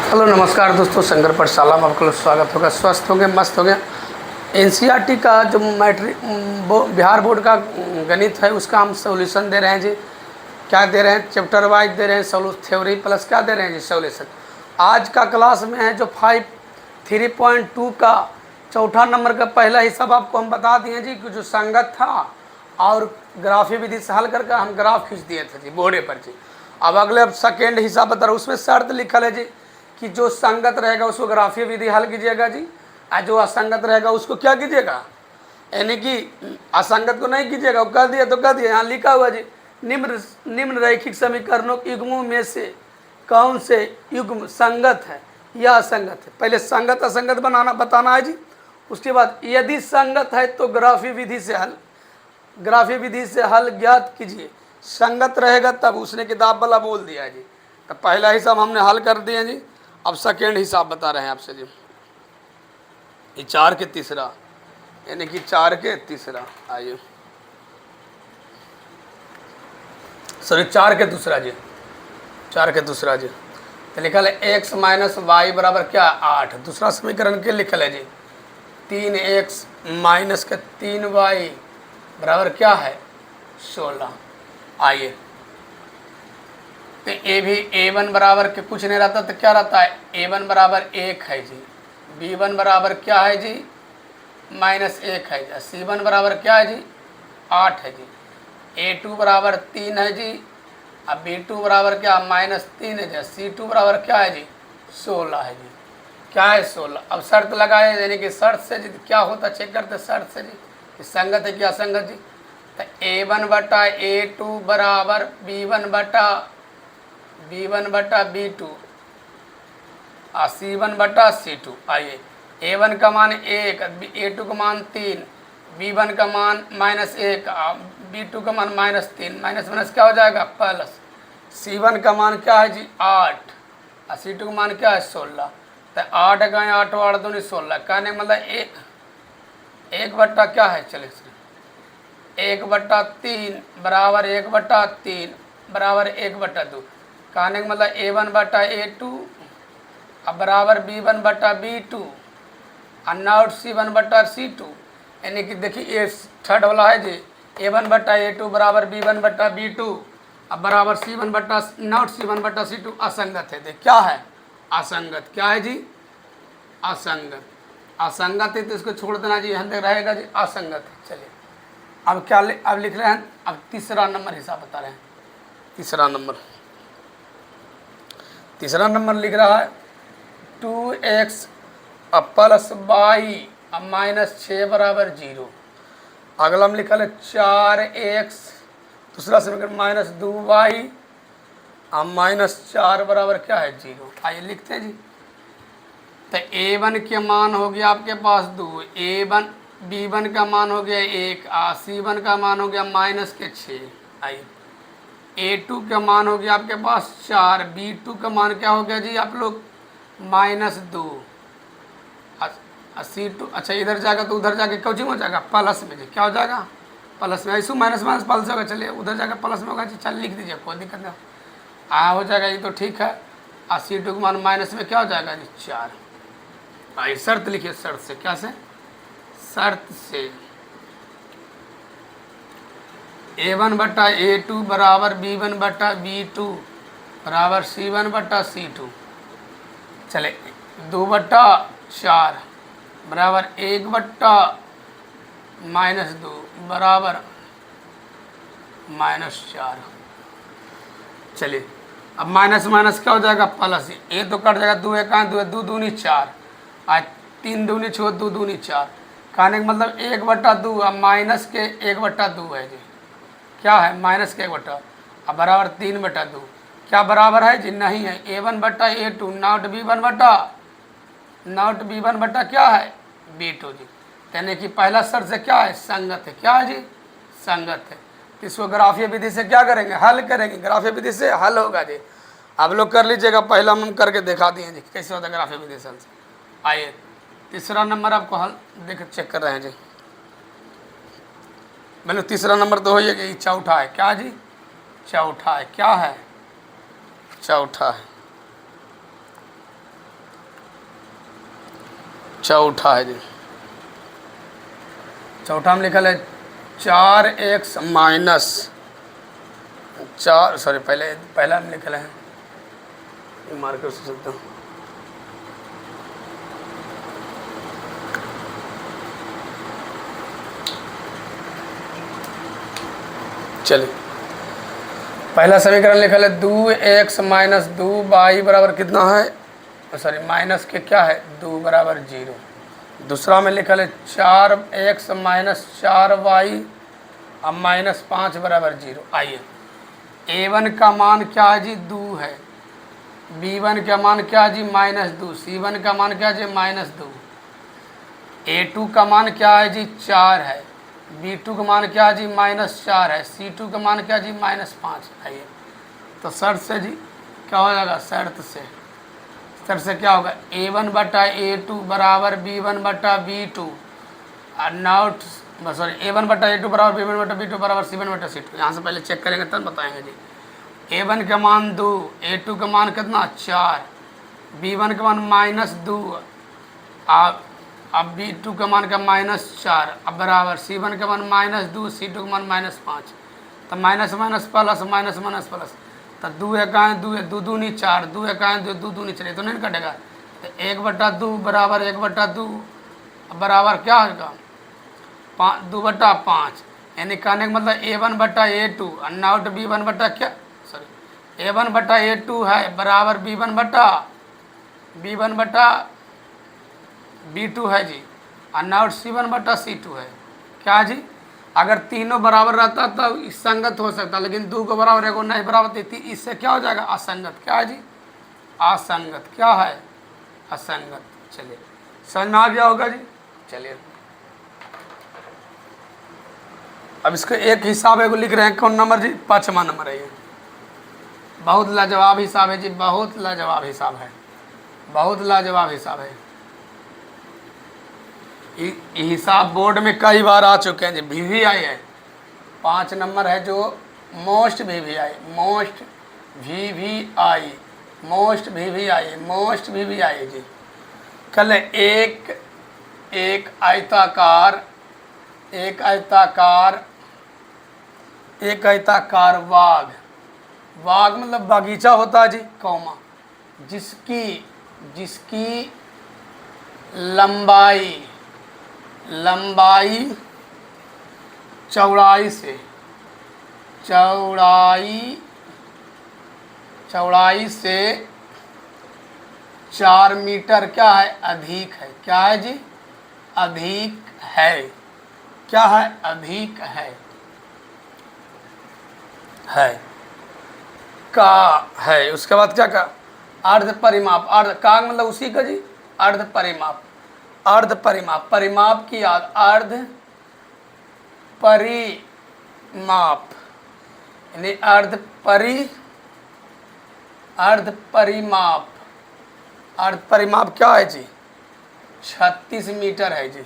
Hello नमस्कार दोस्तों, शंकर पाठशाला में आपका स्वागत होगा। स्वस्थ हो गए, मस्त हो गया। एनसीईआरटी का जो मैट्रिक बिहार बोर्ड का गणित है उसका हम सॉल्यूशन दे रहे हैं जी। क्या दे रहे हैं? चैप्टर वाइज दे रहे हैं, थ्योरी प्लस क्या दे रहे हैं जी, सॉल्यूशन। आज का क्लास में है जो 3.2 का चौथा नंबर का पहला हिसाब आपको हम बता दिए जी कि जो संगत था और ग्राफी विधि से हल करके हम ग्राफ खींच दिए थे जी बोर्डे पर जी। अब सेकेंड हिसाब बता रहा हूँ, उसमें शर्त लिखल है जी कि जो संगत रहेगा उसको ग्राफीय विधि हल कीजिएगा जी, और जो असंगत रहेगा उसको क्या कीजिएगा, यानी कि असंगत को नहीं कीजिएगा। वो कह दिया तो कह दिया, यहाँ लिखा हुआ जी निम्न रैखिक समीकरणों युग्मों में से कौन से युग्म संगत है या असंगत है। पहले संगत असंगत बताना है जी। उसके बाद यदि संगत है तो ग्राफीय विधि से हल ज्ञात कीजिए। संगत रहेगा तब उसने किताब वाला बोल दिया जी। तो पहला हिसाब हमने हल कर दिया जी। अब सेकेंड हिसाब बता रहे हैं आपसे जी। ये 4 के तीसरा, यानी कि 4 के तीसरा, आइए सॉरी 4 के दूसरा जी, 4 के दूसरा जी। तो लिखल है x माइनस वाई बराबर क्या, 8। दूसरा समीकरण के लिखल है जी 3x माइनस के 3y बराबर क्या है, 16। आइए तो a1 बराबर के कुछ नहीं रहता तो क्या रहता है, a1 बराबर 1 है जी, b1 बराबर क्या है जी, -1 है जी, c1 बराबर क्या है जी, 8 है जी, a2 बराबर 3 है जी, अब b2 बराबर क्या, -3 है जी, c2 बराबर क्या है जी, 16 है जी। क्या है, 16। अब शर्त लगाए, यानी कि शर्त से जी क्या होता चेक करते शर्त से जी कि संगत है कि असंगत जी। तो a1 बटा a2 बराबर b1 बटा b2 और c1 बटा c2। आइए a1 का मान 1, a2 का मान 3, b1 का मान -1, b2 का मान -3, माइनस क्या हो जाएगा, प्लस। c1 का मान क्या है जी, 8 और c2 का मान क्या है, 16। तो 8 गए 8 8 दूनी 16, कहने का मतलब एक बट्टा क्या है, चलिए 1/3 बराबर 1/3 बराबर 1/2। कहने का मतलब a1 बटा a2 अब बराबर b1 बटा b2 और नॉट c1 बटा c2, यानी कि देखिए ये थर्ड वाला है जी, a1 बटा a2 बराबर b1 बटा b2 अब बराबर c1 बटा नॉट c1 बटा c2 असंगत है। देख क्या है, असंगत। क्या है जी, असंगत। असंगत है तो इसको छोड़ देना जी, यहाँ तक रहेगा जी, असंगत है। चलिए अब क्या अब लिख रहे हैं, अब तीसरा नंबर हिसाब बता रहे हैं। तीसरा नंबर लिख रहा है 2x प्लस वाई -6 बराबर 0। अगला में लिखा है 4x, दूसरा समीकरण -2y -4 बराबर क्या है, 0। आइए लिखते हैं जी। तो a1 के मान हो गया आपके पास 2, b1 का मान हो गया 1, c1 का मान हो गया -6। आइए a2 का मान हो गया आपके पास 4, b2 का मान क्या हो गया जी आप लोग -2, c2 अच्छा इधर जाएगा तो उधर जाके क्यों हो जाएगा, प्लस में जी। क्या हो जाएगा, प्लस में। ऐसे माइनस प्लस होगा, चलिए उधर जाकर प्लस में होगा जी। चल लिख दीजिए, कोई दिक्कत नहीं, हो जाएगा ये तो ठीक है। और c2 का मान माइनस में क्या हो जाएगा जी, 4। आइए शर्त लिखिए, शर्त से क्या से, शर्त से a1 बटा a2 बराबर b1 बटा b2 बराबर c1 बटा c2। चले 2/4 बराबर 1/-2 बराबर -4। चलिए अब माइनस माइनस क्या हो जाएगा, प्लस। ये तो कट जाएगा, 2 1 2 2 दूनी 4 आज 3 दूनी 6 2 दूनी 4। कहने का मतलब 1/2 अब माइनस के 1/2 है जी। क्या है, माइनस के 1/2 अब बराबर 3/2। क्या बराबर है जी, नहीं है। a1 बटा a2 नॉट b1 बटा क्या है, b2 जी। यानी कि पहला शर्त से क्या है, संगत है। क्या है जी, संगत है। इसको ग्राफीय विधि से क्या करेंगे, हल करेंगे। ग्राफीय विधि से हल होगा जी। आप लोग कर लीजिएगा, पहला हम करके दिखा दिए जी कैसे होता है ग्राफीय विधि से। आइए तीसरा नंबर आपको हल चेक कर रहे हैं जी। मतलब तीसरा नंबर तो हो ये चौथा है। क्या जी, चौथा है। क्या है, चौथा है। चौथा है जी, चौथा में लिखल है 4x माइनस 4, सॉरी पहला में लिखल है, ये मार्कर से सकता हूँ, चलिए पहला समीकरण लिखल है 2x माइनस 2y बराबर कितना है, सॉरी माइनस के क्या है 2 बराबर 0। दूसरा में लिखल है 4x माइनस 4y अब माइनस 5 बराबर 0। आइए a1 का मान क्या है जी 2 है, b1 का मान क्या है जी -2, c1 का मान क्या है जी -2, a2 का मान क्या है जी 4 है, b2 का मान क्या है जी -4 है, c2 का मान क्या है जी -5। आइए तो शर्त से जी क्या हो जाएगा, शर्त से क्या होगा a1 बटा a2 बराबर b1 बटा b2 और नॉट सॉरी a1 बटा a2 बराबर b1 बटा b2 बराबर c1 बटा c2। यहाँ से पहले चेक करेंगे तब बताएंगे जी। a1 का मान 2, a2 का मान कितना 4, b1 का मान -2 अब b2 का मान का -4 अब बराबर c1 का मान -2 c2 का मान -5। तो minus minus plus minus minus plus, तो 2 एकाएँ 2 2 दूनी 4, 2 एकाएँ 2 2 दूनी 4, तो नहीं कटेगा। तो 1/2 बराबर 1/2 बराबर क्या होगा 2 बटा 5, यानी कहने का मतलब a1 बटा a2 और नॉट b1 बटा क्या सॉरी a1 बटा a2 है बराबर b1 बटा b2 है जी और नॉट c1 बटा c2 है। क्या जी, अगर तीनों बराबर रहता तो संगत हो सकता, लेकिन 2 को बराबर 1 को नहीं बराबर थी, इससे क्या हो जाएगा असंगत। क्या है जी असंगत, क्या है असंगत। चलिए समझ में आ गया होगा जी। चलिए अब इसका एक हिसाब है को लिख रहे हैं, कौन नंबर जी 5वां नंबर है। ये बहुत लाजवाब हिसाब है जी, बहुत लाजवाब हिसाब है, बहुत लाजवाब हिसाब है। हिसाब बोर्ड में कई बार आ चुके हैं जी, VVI है 5 नंबर है जो मोस्ट VVI जी। कल एक आयताकार बाग मतलब बागीचा होता है जी, कौमा जिसकी लंबाई चौड़ाई से 4 मीटर क्या है अधिक है। क्या है जी अधिक है, क्या है अधिक है का है। उसके बाद क्या का अर्ध परिमाप, अर्ध का मतलब उसी का जी अर्ध परिमाप परिमाप की याद अर्ध परिमाप यानी अर्ध परिमाप क्या है जी 36 मीटर है जी।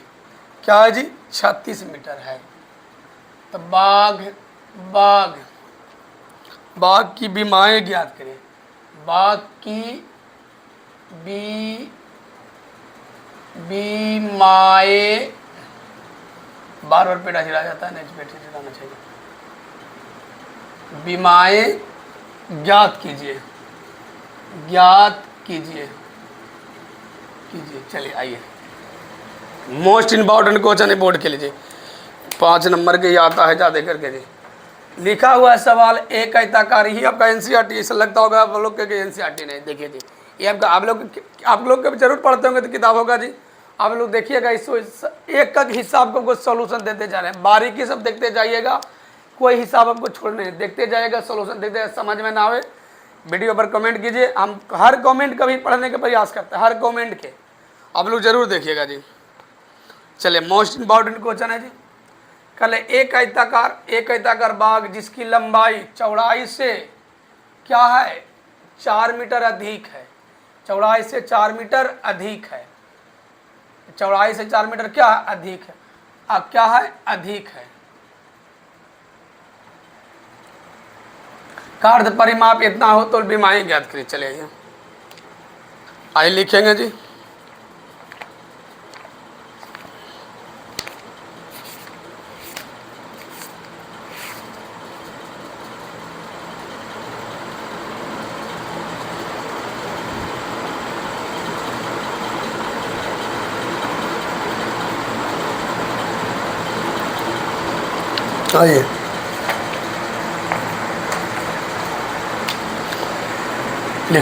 क्या है जी 36 मीटर है। तो बाघ की बीमाएँ ज्ञात करें। बाघ की बीमाएँ बार पेटा चिरा जाता है, नहीं पेट चिराना चाहिए। बीमाएँ ज्ञात कीजिए। चलिए आइए मोस्ट इम्पॉर्टेंट क्वेश्चन है बोर्ड के लिए 5 नंबर के आता है ज़्यादा करके जी। लिखा हुआ है सवाल एक आयताकार, ही आपका NCERT ऐसा लगता होगा आप लोग के NCERT नहीं। देखिए जी ये आपका आप लोग कभी जरूर पढ़ते होंगे तो किताबों का जी। आप लोग देखिएगा इसको एक हिसाब को कुछ सोल्यूशन देते जा रहे हैं, बारीकी सब देखते जाइएगा, कोई हिसाब आपको छोड़ने नहीं, देखते जाइएगा सोल्यूशन देखते। समझ में ना आवे वीडियो पर कमेंट कीजिए, हम हर कमेंट का भी पढ़ने का प्रयास करते हैं, हर कमेंट के आप लोग जरूर देखिएगा जी। चलिए मोस्ट इम्पॉर्टेंट क्वेश्चन है जी। कल एक आयताकार बाग जिसकी लंबाई चौड़ाई से क्या है 4 मीटर अधिक है। चौड़ाई से 4 मीटर अधिक है। चौड़ाई से 4 मीटर क्या है अधिक है। अब क्या है अधिक है का अर्ध परिमाप इतना हो तो बीमाएँ ज्ञात करिए। चलिए आइए लिखेंगे जी। आइए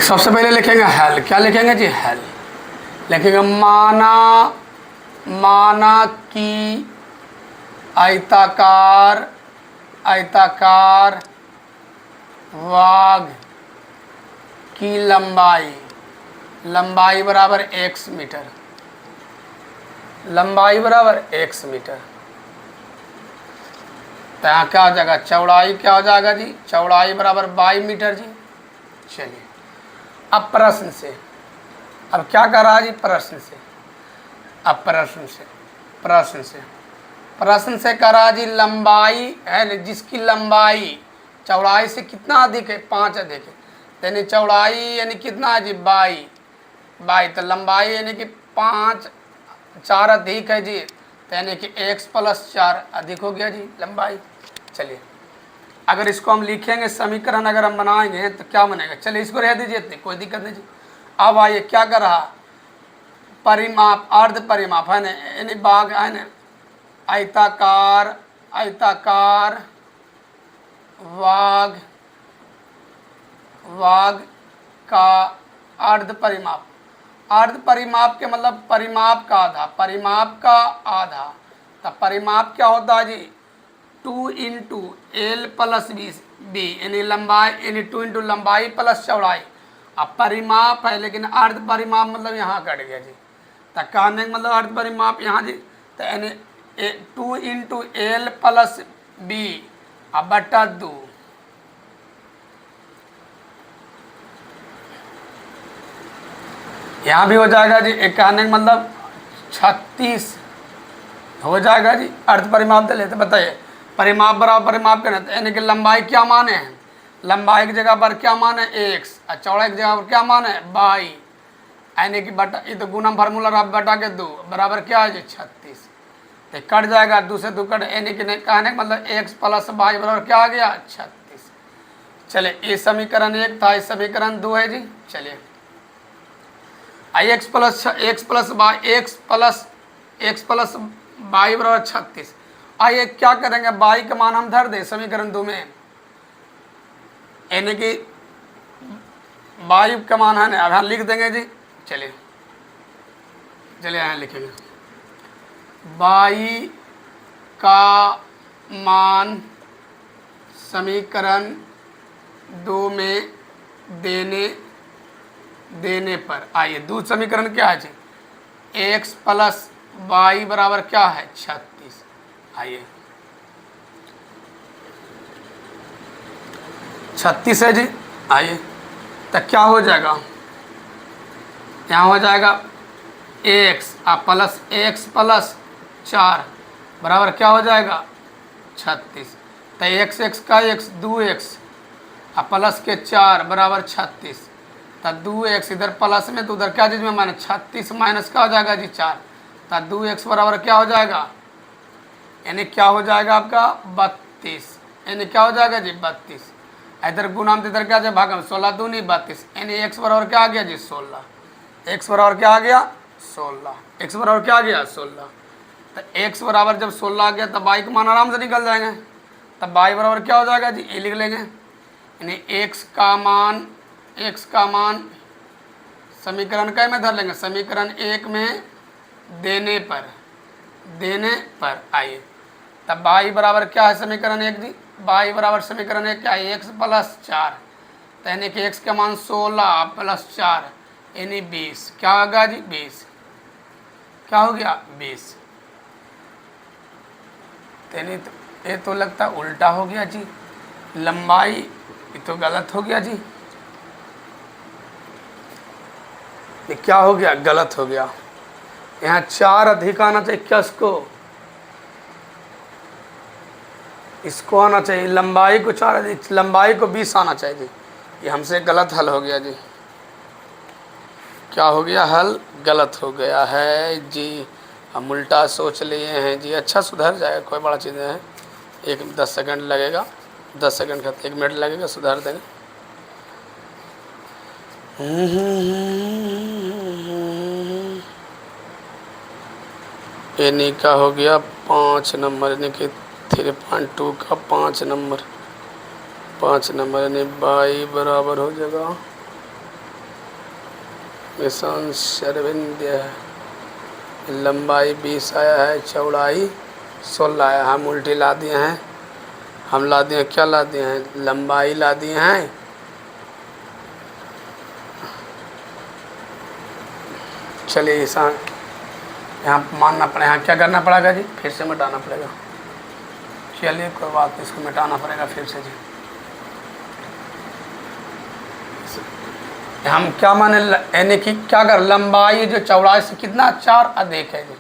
सबसे पहले लिखेंगे हेल। क्या लिखेंगे जी? हेल। लिखेंगे माना, माना कि आयताकार, आयताकार वाघ की लंबाई, लंबाई बराबर x मीटर, लंबाई बराबर x मीटर। तो यहाँ क्या हो जाएगा? चौड़ाई क्या हो जाएगा जी? चौड़ाई बराबर 22 मीटर जी। चलिए अब प्रश्न से, अब क्या कर रहा है जी? प्रश्न से, अब प्रश्न से, प्रश्न से, प्रश्न से करा जी लंबाई है, जिसकी लंबाई चौड़ाई से कितना अधिक है? 5 अधिक है। यानी चौड़ाई यानी कितना है जी? 22, 22। तो लंबाई यानी कि 5, 4 अधिक है जी, तो यानी कि x + 4 अधिक हो गया जी लंबाई। चलिए अगर इसको हम लिखेंगे समीकरण, अगर हम बनाएंगे तो क्या बनेगा? चलिए इसको रह दीजिए, इतनी कोई दिक्कत नहीं जी। अब आइए क्या कर रहा? परिमाप, अर्ध परिमाप है ना, यानी बाघ है ना, आयताकार, आयताकार वाघ, वाघ का अर्ध परिमाप, अर्ध परिमाप के मतलब परिमाप का आधा, परिमाप का आधा। तो परिमाप क्या होता है जी? 2 × L + B, यानी लंबाई, यानी 2 × लंबाई प्लस चौड़ाई। अब परिमाप है लेकिन अर्ध परिमाप मतलब यहाँ कट गया जी। तो कहने का मतलब अर्ध परिमाप यहाँ जी, तो यानी 2 × L + B अब बटा 2, यहाँ भी हो जाएगा जी। एक कहने का मतलब 36 हो जाएगा जी। अर्ध परिमाप दे लेते, बताइए परिमाप बराबर परिमाप के ना, यानी कि लंबाई क्या माने हैं? लंबाई की जगह पर क्या माने? x, और चौड़ाई की जगह पर क्या माने? 22, यानी कि बटा, ये तो गुणन फार्मूला आप बटा के 2 बराबर क्या है जी? 36। तो कट जाएगा, 2 से 2 कट, यानी कि नहीं कहने का मतलब x + 22 बराबर क्या आ गया? 36। चलिए ये समीकरण 1 था, इस समीकरण 2 है जी। चलिए x + y बराबर 36। आइए क्या करेंगे? y का मान हम धर दें समीकरण 2 में, यानी कि y का मान है ना, अब यहाँ लिख देंगे जी। चलिए चलिए यहाँ लिखेंगे y का मान समीकरण 2 में देने पर, आइए दूसरा समीकरण क्या है जी? x + y बराबर क्या है? 36। आइए 36 है जी। आइए तो क्या हो जाएगा? यहाँ हो जाएगा x प्लस x + 4 बराबर क्या हो जाएगा? 36। तो x का x 2x प्लस के 4 बराबर 36। तो 2x इधर प्लस में, तो उधर क्या चीज़ में माने? 36 माइनस क्या हो जाएगा जी? 4। तो 2x बराबर क्या हो जाएगा? यानी क्या हो जाएगा आपका? 32। यानी क्या हो जाएगा जी? 32। इधर गुणाम, इधर क्या जाए भागम, 16 दूनी 32, यानी x बराबर क्या आ गया जी? 16। x बराबर क्या आ गया? 16। x बराबर क्या आ गया? 16। तो x बराबर जब 16 आ गया तब y का मान आराम से निकल जाएंगे। तब y बराबर क्या हो जाएगा जी? ये लिख लेंगे, यानी x का मान समीकरण का में धर लेंगे, समीकरण 1 में देने पर आइए तब y बराबर क्या है? समीकरण 1 जी, y बराबर समीकरण 1 क्या है? x + 4, तो यानी कि x का मान 16 + 4 यानी 20। क्या होगा जी? 20। क्या हो गया? 20। यानी ये तो लगता है उल्टा हो गया जी, लंबाई ये तो गलत हो गया जी। ये क्या हो गया? गलत हो गया। यहाँ 4 अधिक आना चाहिए, क्या इसको आना चाहिए, लंबाई को 4 अधिक, लंबाई को 20 आना चाहिए जी। ये हमसे गलत हल हो गया जी। क्या हो गया? हल गलत हो गया है जी, हम उल्टा सोच लिए हैं जी। अच्छा सुधर जाएगा, कोई बड़ा चीज़ नहीं है। 10 सेकंड लगेगा, 10 सेकंड का 1 मिनट लगेगा, सुधार देंगे। यानी क्या हो गया? 5 नंबर, यानी कि 3.2 का 5 नंबर, 5 नंबर यानी बाई बराबर हो जाएगा निशान शरविंद है। लंबाई 20 आया है, चौड़ाई 16 आया। हम उल्टी ला दिए हैं, हम ला दिए क्या ला दिए हैं, लंबाई ला दिए हैं चलिए ईशान यहाँ मानना पड़ेगा, यहाँ क्या करना पड़ेगा जी, फिर से मिटाना पड़ेगा। चलिए कोई बात नहीं, इसको मिटाना पड़ेगा फिर से जी। हम क्या माने यानी कि क्या कर, लंबाई जो चौड़ाई से कितना 4 अधिक है जी,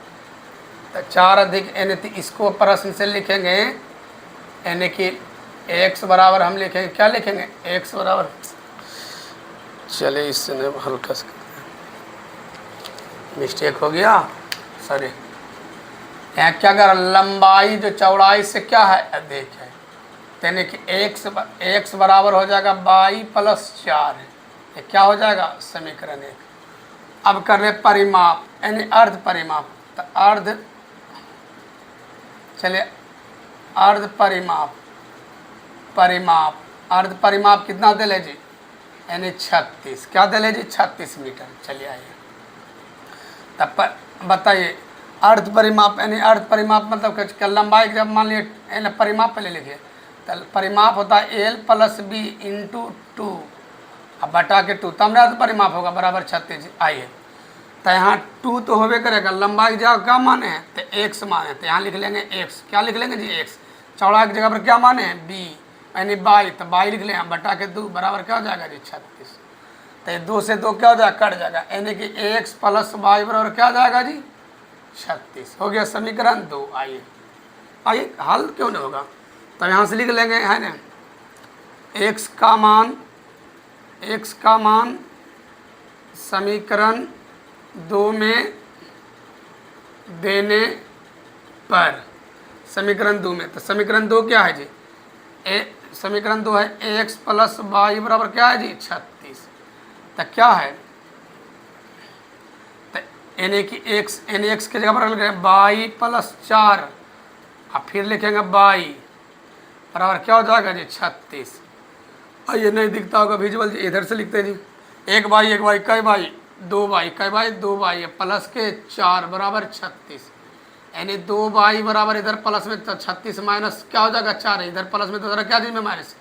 तो 4 अधिक यानी कि इसको प्रश्न से लिखेंगे यानी कि x बराबर हम लिखेंगे क्या लिखेंगे, x बराबर, चलिए इससे हल्का से मिस्टेक हो गया सॉरी। यहाँ क्या कर, लंबाई जो चौड़ाई से क्या है अधिक है, यानी कि x बराबर हो जाएगा बाई प्लस 4 है, ये क्या हो जाएगा समीकरण 1। अब कर रहे परिमाप यानी अर्ध परिमाप, तो अर्ध, चलिए अर्ध परिमाप, परिमाप अर्ध परिमाप कितना दे ले जी, यानी 36, क्या दे ले जी 36 मीटर। चलिए आइए तब बताइए अर्ध परिमाप यानी अर्ध परिमाप मतलब क्या, लंबाई जब मान लिए परिमाप पहले लिखिए, तो परिमाप होता है एल प्लस बी इंटू 2 अब बटा के 2, तब अर्ध परिमाप होगा बराबर 36। आइए तो यहाँ 2 तो होबे करेगा, लंबाई की जगह क्या माने हैं तो x माने, तो यहाँ लिख लेंगे x, क्या लिख लेंगे जी x, चौड़ाई की जगह पर क्या माने हैं b यानी बाई, तो बाई लिख लें बटा के 2 बराबर क्या हो जाएगा जी 36। तो 2 से 2 क्या हो जाएगा कट जाएगा, यानी कि x प्लस वाई बराबर क्या हो जाएगा जी 36। हो गया समीकरण 2। आइए आइए हल क्यों नहीं होगा, तो यहाँ से लिख लेंगे है ना, x का मान समीकरण 2 में देने पर, समीकरण 2 में, तो समीकरण 2 क्या है जी, समीकरण 2 है x प्लस वाई बराबर क्या है जी 36, तो क्या है, तो यानी कि x की जगह पर लिखेंगे बाई प्लस 4 और फिर लिखेंगे बाई बराबर क्या हो जाएगा जी 36। और ये नहीं दिखता होगा विजुअल जी, इधर से लिखते हैं जी, एक बाई कई बाई 2 बाई कई बाई 2 बाई प्लस के 4 बराबर 36, यानी 2 बाई बराबर इधर प्लस में तो 36 माइनस क्या हो जाएगा 4 है, इधर प्लस में तो इधर क्या जी में माइनस,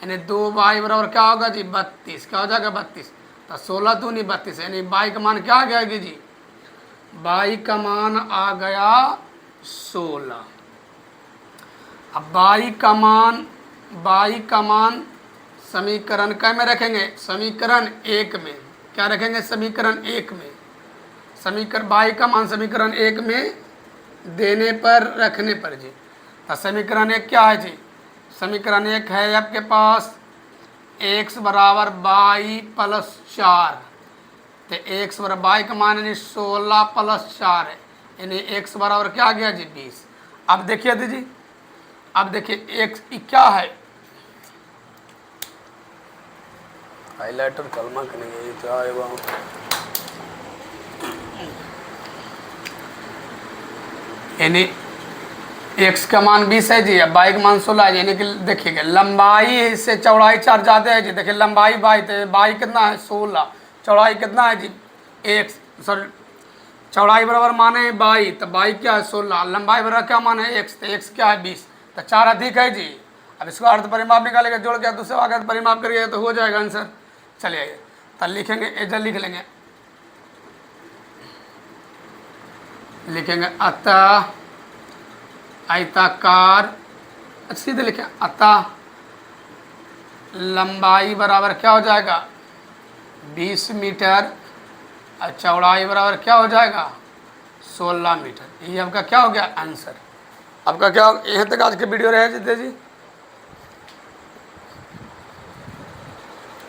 यानी 2 बाई बराबर क्या होगा जी 32, क्या हो जाएगा 32, तो 16 दूनी 32, यानी बाई का मान क्या आ गया जी, बाई का मान आ गया 16। अब बाई का मान समीकरण कै में रखेंगे, समीकरण 1 में, क्या रखेंगे समीकरण 1 में, समीकरण बाई का मान समीकरण 1 में देने पर रखने पर जी, तो समीकरण 1 क्या है जी, समीकरण 1 है आपके पास x बराबर बाई प्लस 4, तो x बराबर बाई का मान यानी 16 प्लस 4 है, यानी x बराबर क्या आ गया जी 20। अब देखिए दीजिए, अब देखिए x क्या है, हाईलाइटर कलमा करेंगे तो आएगा, यानी x का मान 20 है जी, बाई का मान 16 है, यानी कि देखिएगा लंबाई से चौड़ाई 4 ज़्यादा है जी, देखिए लंबाई बाई, तो बाई कितना है 16, चौड़ाई कितना है जी x, सॉरी चौड़ाई बराबर माने बाई, तो बाई क्या है 16, लंबाई बराबर क्या माने x, तो x क्या है 20, तो 4 अधिक है जी। अब इसको अर्ध परिमाप निकालेंगे, जोड़ के दूसरे वाक्य परिमाप करिए तो हो जाएगा आंसर। चलिए तो लिखेंगे, इधर लिखेंगे अतः आयताकार, सीधे लिखें अतः लंबाई बराबर क्या हो जाएगा 20 मीटर और चौड़ाई बराबर क्या हो जाएगा 16 मीटर। ये आपका क्या हो गया आंसर। आपका क्या, यहाँ तक आज के वीडियो रहे जी।